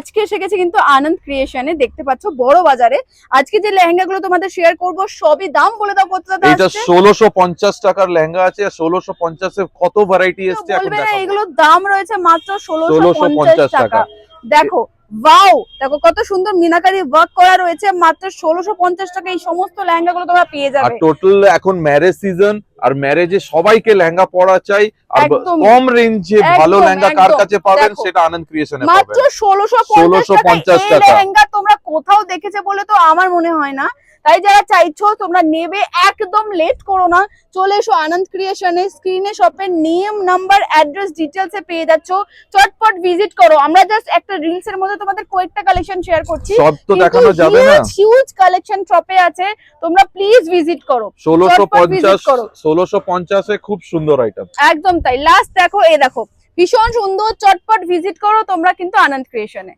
আজকে এসে গেছে কিন্তু আনন্দ ক্রিয়েশনে, দেখতে পাচ্ছ বড় বাজারে। আজকে যে লেহেঙ্গা গুলো তোমাদের শেয়ার করব সবই দাম বলে দাও কত দাদা? এটা 1650 টাকার লেহেঙ্গা আছে, 1650 এ কত ভ্যারাইটি এসেছে এখন বলবে না, দেখাবো। এগুলো দাম রয়েছে মাত্র 1650 1650 টাকা। দেখো ওয়াও, দেখো কত সুন্দর মিনাকারি ওয়ার্ক করা রয়েছে, মাত্র 1650 টাকা এই সমস্ত লেহেঙ্গা গুলো তোমরা পেয়ে আর যাবে। টোটাল এখন ম্যারেজ সিজন, আর ম্যারেজে সবাইকে লেহেঙ্গা পরা চাই, আর একদমই। কম রেঞ্জে ভালো একদম, লেহেঙ্গা কার একদম। কাছে পাবেন দেখো, সেটা আনন্দ ক্রিয়েশনে মাত্র পাবেন। 1650 টাকা। এই লেহেঙ্গা তোমরা কোথাও দেখেছে বলে তো আমার মনে হয় না। তাই যারা চাইছো তোমরা নেবে, একদম লেট করো না, চলে এসো আনন্দ ক্রিয়েশনে। স্ক্রিনে শপের নেম, নাম্বার, অ্যাড্রেস, ডিটেইলস এ পেয়ে যাচ্ছো, চটপট ভিজিট করো। আমরা জাস্ট একটা রিলস এর মধ্যে তোমাদের কয়েকটা কালেকশন শেয়ার করছি, সব তো দেখানো যাবে না। হিউজ কালেকশন শপে আছে, তোমরা প্লিজ ভিজিট করো। 1650 এ খুব সুন্দর আইটেম। একদম তাই। লাস্ট দেখো, এই দেখো ভীষণ সুন্দর, চটপট ভিজিট করো তোমরা কিন্তু আনন্দ ক্রিয়েশনে।